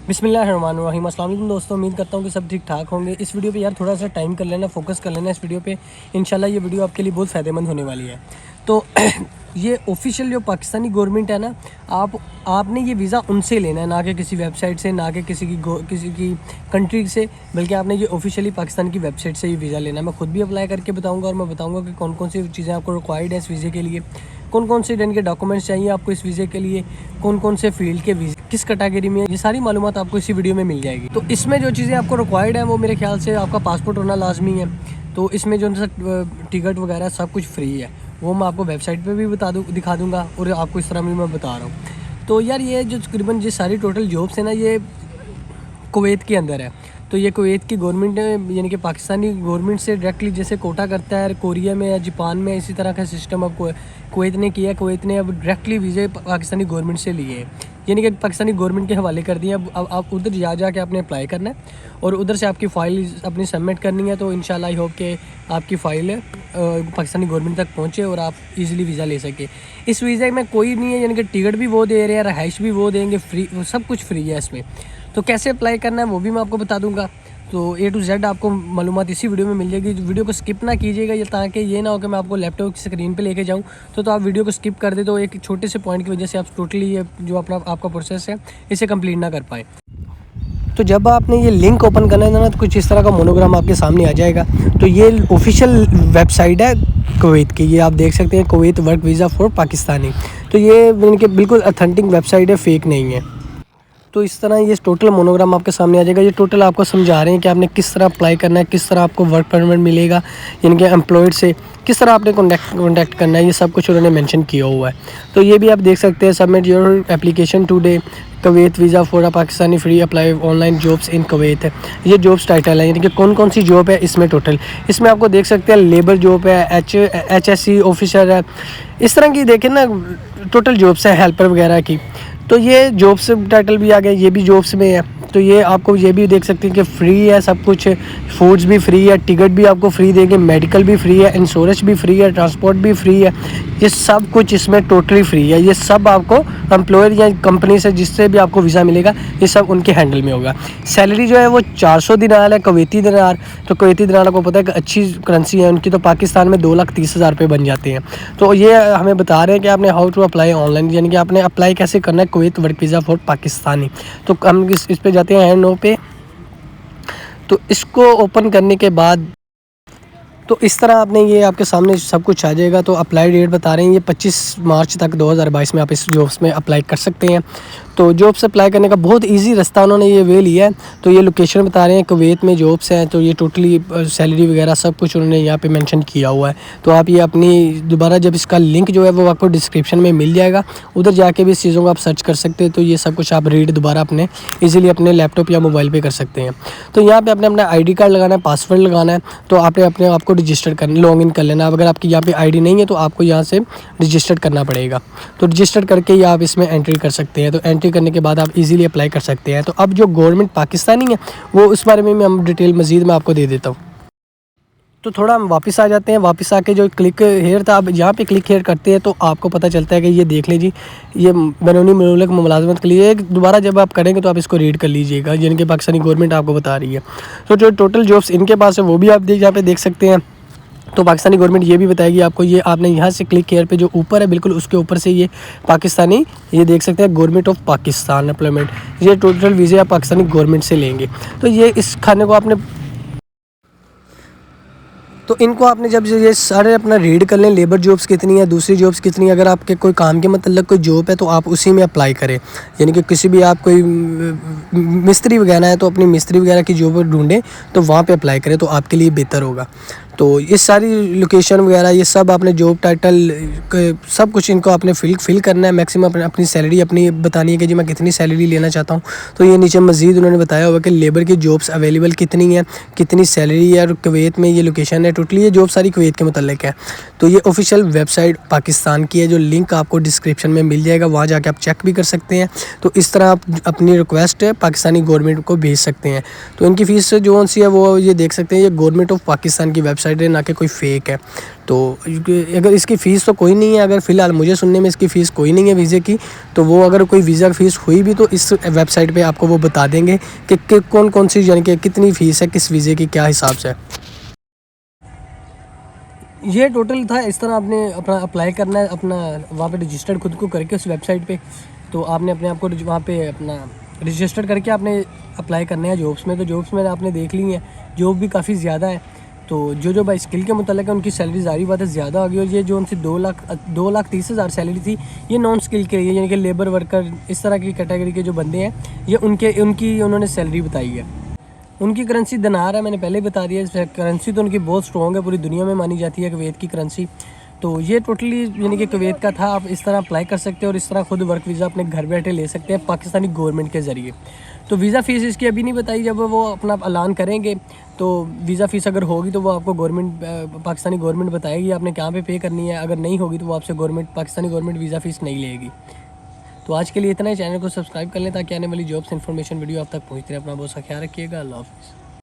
बिस्मिल्लाहिर्रहमानिर्रहीम। अस्सलाम वालेकुम दोस्तों, उम्मीद करता हूँ कि सब ठीक ठाक होंगे। इस वीडियो पे यार थोड़ा सा टाइम कर लेना, फोकस कर लेना इस वीडियो पे। इंशाल्लाह ये वीडियो आपके लिए बहुत फ़ायदेमंद होने वाली है। तो ये ऑफिशियल जो पाकिस्तानी गवर्नमेंट है ना, आपने ये वीज़ा उनसे लेना है, ना कि किसी वेबसाइट से, ना कि किसी की कंट्री से, बल्कि आपने ये ऑफिशियली पाकिस्तान की वेबसाइट से ये वीज़ा लेना है। मैं खुद भी अप्लाई करके बताऊँगा और मैं बताऊँगा कि कौन कौन सी चीज़ें आपको रिक्वायर्ड है इस वीज़े के लिए, कौन कौन से इनके डॉक्यूमेंट्स चाहिए आपको इस वीज़े के लिए, कौन कौन से फील्ड के वीज़े किस कैटेगरी में, ये सारी मालूमात आपको इसी वीडियो में मिल जाएगी। तो इसमें जो चीज़ें आपको रिक्वायर्ड है वो मेरे ख्याल से आपका पासपोर्ट होना लाजमी है। तो इसमें जो टिकट वगैरह सब कुछ फ्री है, वो मैं आपको वेबसाइट पे भी दिखा दूँगा और आपको इस तरह भी मैं बता रहा हूँ। तो यार ये जो तकरीबन ये सारी टोटल जॉब्स है ना, ये कुवैत के अंदर है। तो ये कुवैत की गवर्नमेंट है, यानी कि पाकिस्तानी गवर्नमेंट से डायरेक्टली जैसे कोटा करता है कोरिया में या जापान में, इसी तरह का सिस्टम अब कुवैत ने किया है। कुवैत ने अब डायरेक्टली वीज़े पाकिस्तानी गवर्नमेंट से लिए हैं, यानी कि पाकिस्तानी गवर्नमेंट के हवाले कर दिए। अब आप उधर जा के आपने अप्लाई करना है और उधर से आपकी फ़ाइल अपनी सबमिट करनी है। तो इंशाल्लाह आई होप कि आपकी फ़ाइल पाकिस्तानी गवर्नमेंट तक पहुँचे और आप इजीली वीज़ा ले सके। इस वीज़ा में कोई नहीं है, यानी कि टिकट भी वो दे रहे हैं, रहाइश भी वो देंगे, फ्री, सब कुछ फ्री है इसमें। तो कैसे अप्लाई करना है वो भी मैं आपको बता दूंगा। तो A to Z आपको मालूमात इसी वीडियो में मिल जाएगी। वीडियो को स्किप ना कीजिएगा, ये ताकि ये ना हो कि मैं आपको लैपटॉप की स्क्रीन पे लेके जाऊं तो आप वीडियो को स्किप कर दे, तो एक छोटे से पॉइंट की वजह से आप टोटली ये जो आपका प्रोसेस है इसे कंप्लीट ना कर पाएँ। तो जब आपने ये लिंक ओपन करना है ना, तो कुछ इस तरह का मोनोग्राम आपके सामने आ जाएगा। तो ये ऑफिशियल वेबसाइट है कुवैत की, ये आप देख सकते हैं, Kuwait work visa for Pakistani. तो ये इनके बिल्कुल ऑथेंटिक वेबसाइट है, फेक नहीं है। तो इस तरह ये टोटल मोनोग्राम आपके सामने आ जाएगा। ये टोटल आपको समझा रहे हैं कि आपने किस तरह अप्लाई करना है, किस तरह आपको वर्क परमिट मिलेगा, यानी कि एम्प्लॉयड से किस तरह आपने कॉन्टैक्ट करना है, ये सब कुछ उन्होंने मेंशन किया हुआ है। तो ये भी आप देख सकते हैं, submit your application today, Kuwait visa for Pakistani free apply online jobs in Kuwait है। ये जॉब्स टाइटल है, यानी कि कौन कौन सी जॉब है इसमें टोटल। इसमें आपको देख सकते हैं लेबर जॉब है, HSC ऑफिसर है, इस तरह की देखें ना टोटल जॉब्स है, हेल्पर वगैरह की। तो ये जॉब्स टाइटल भी आ गया, ये भी जॉब्स में है। तो ये आपको ये भी देख सकते हैं कि फ्री है सब कुछ, फूड्स भी फ्री है, टिकट भी आपको फ्री देंगे, मेडिकल भी फ्री है, इंश्योरेंस भी फ्री है, ट्रांसपोर्ट भी फ्री है, ये सब कुछ इसमें टोटली फ्री है। ये सब आपको एम्प्लॉयर या कंपनी से जिससे भी आपको वीज़ा मिलेगा ये सब उनके हैंडल में होगा। सैलरी जो है वो 400 दिनार है, कुवैती दिनार। तो कुवैती दिनार को पता है कि अच्छी करेंसी है उनकी, तो पाकिस्तान में 2,30,000 रुपये बन जाते हैं। तो ये हमें बता रहे हैं कि आपने हाउ टू अप्लाई ऑनलाइन, यानी कि आपने अप्लाई कैसे करना है Kuwait work visa for Pakistani. तो हम इस पे जाते हैं हैंड नो पे। तो इसको ओपन करने के बाद तो इस तरह आपने ये आपके सामने सब कुछ आ जाएगा। तो अप्लाई डेट बता रहे हैं ये 25 मार्च तक 2022 में आप इस जॉब्स में अप्लाई कर सकते हैं। तो जॉब्स अप्लाई करने का बहुत इजी रास्ता उन्होंने ये वे लिया है। तो ये लोकेशन बता रहे हैं, कुवैत में जॉब्स हैं। तो ये टोटली सैलरी वगैरह सब कुछ उन्होंने यहाँ पे मेंशन किया हुआ है। तो आप ये अपनी दोबारा जब इसका लिंक जो है वो आपको डिस्क्रिप्शन में मिल जाएगा, उधर जाके भी इस चीज़ों को आप सर्च कर सकते हैं। तो ये सब कुछ आप रीड दोबारा अपने ईजिली अपने लैपटॉप या मोबाइल पर कर सकते हैं। तो यहाँ पर आपने अपना ID कार्ड लगाना है, पासवर्ड लगाना है। तो आपने अपने आप को रजिस्टर कर लॉग इन कर लेना। अगर आपकी यहाँ पे ID नहीं है तो आपको यहाँ से रजिस्टर करना पड़ेगा। तो रजिस्टर करके ही आप इसमें एंट्री कर सकते हैं। तो एंट्री करने के बाद आप इजीली अप्लाई कर सकते हैं। तो अब जो गवर्नमेंट पाकिस्तानी है वो उस बारे में मैं डिटेल मज़ीद मैं आपको दे देता हूँ। तो थोड़ा हम वापस आ जाते हैं। वापस आके जो क्लिक हेयर था, अब यहाँ पे क्लिक हेयर करते हैं तो आपको पता चलता है कि ये देख लीजिए, ये बैरूनी मुल्क मुलाजमत के लिए दोबारा जब आप करेंगे तो आप इसको रीड कर लीजिएगा, जिनके पाकिस्तानी गवर्नमेंट आपको बता रही है। तो जो टोटल जॉब्स इनके पास है वो भी आप यहाँ पे देख सकते हैं। तो पाकिस्तानी गवर्नमेंट ये भी बताएगी आपको। ये आपने यहाँ से क्लिक हेयर पे जो ऊपर है बिल्कुल उसके ऊपर से ये पाकिस्तानी, ये देख सकते हैं गवर्नमेंट ऑफ पाकिस्तान एम्प्लॉयमेंट, ये टोटल वीज़े आप पाकिस्तानी गवर्नमेंट से लेंगे। तो ये इस खाने को आपने, तो इनको आपने जब ये सारे अपना रीड कर लें, लेबर जॉब्स कितनी है, दूसरी जॉब्स कितनी है, अगर आपके कोई काम के मतलब कोई जॉब है तो आप उसी में अप्लाई करें। यानी कि किसी भी आप कोई मिस्त्री वगैरह है तो अपनी मिस्त्री वगैरह की जॉब ढूंढें तो वहाँ पे अप्लाई करें, तो आपके लिए बेहतर होगा। तो ये सारी लोकेशन वगैरह ये सब आपने जॉब टाइटल सब कुछ इनको आपने फिल करना है। मैक्सिमम अपनी सैलरी अपनी बतानी है कि जी मैं कितनी सैलरी लेना चाहता हूँ। तो ये नीचे मज़ीद उन्होंने बताया हुआ कि लेबर की जॉब्स अवेलेबल कितनी है, कितनी सैलरी है, और कुवैत में ये लोकेशन है। टोटली ये जॉब सारी कुवैत के मतलब है। तो ये ऑफिशियल वेबसाइट पाकिस्तान की है, जो लिंक आपको डिस्क्रिप्शन में मिल जाएगा, वहाँ जाके आप चेक भी कर सकते हैं। तो इस तरह आप अपनी रिक्वेस्ट पाकिस्तानी गवर्नमेंट को भेज सकते हैं। तो इनकी फ़ीस जो सी है वो ये देख सकते हैं, ये गवर्नमेंट ऑफ पाकिस्तान की वेबसाइट वेबसाइट है, ना कि कोई फेक है। तो अगर इसकी फ़ीस तो कोई नहीं है, अगर फ़िलहाल मुझे सुनने में इसकी फ़ीस कोई नहीं है वीज़े की, तो वो अगर कोई वीज़ा फ़ीस हुई भी तो इस वेबसाइट पे आपको वो बता देंगे कि कौन कौन सी यानी कि कितनी फ़ीस है, किस वीज़े की क्या हिसाब से है। ये टोटल था। इस तरह आपने अपना अप्लाई करना है, अपना वहाँ पे रजिस्टर्ड खुद को करके उस वेबसाइट पे। तो आपने अपने आप को वहाँ पे अपना रजिस्टर करके आपने अप्लाई करना है जॉब्स में। तो जॉब्स में आपने देख ली हैं, जॉब भी काफ़ी ज़्यादा है। तो जो भाई स्किल के मुतालिक है उनकी सैलरी ज़ाहिर बात है ज़्यादा होगी। और ये जो उनसे 2,30,000 सैलरी थी, ये नॉन स्किल के लिए यानी कि लेबर वर्कर इस तरह की कैटेगरी के जो बंदे हैं, ये उनकी उन्होंने सैलरी बताई है। उनकी करेंसी दिनार है, मैंने पहले ही बता दिया। करेंसी तो उनकी बहुत स्ट्रॉन्ग है, पूरी दुनिया में मानी जाती है कुवैत की करेंसी। तो ये टोटली यानी कि कुवैत का था। आप इस तरह अप्लाई कर सकते हैं और इस तरह खुद वर्क वीज़ा अपने घर बैठे ले सकते हैं पाकिस्तानी गवर्नमेंट के ज़रिए। तो वीज़ा फ़ीस इसकी अभी नहीं बताई, जब वो अपना ऐलान करेंगे तो वीज़ा फ़ीस अगर होगी तो वो आपको पाकिस्तानी गवर्नमेंट बताएगी आपने कहाँ पे करनी है। अगर नहीं होगी तो वो आपसे पाकिस्तानी गवर्नमेंट वीज़ा फ़ीस नहीं लेगी। तो आज के लिए इतना ही। चैनल को सब्सक्राइब कर लें ताकि आने वाली जॉब्स इन्फॉर्मेशन वीडियो आप तक पहुँचती रहे। अपना बहुत सा ख्याल रखिएगा। अल्लाह हाफ़िज़।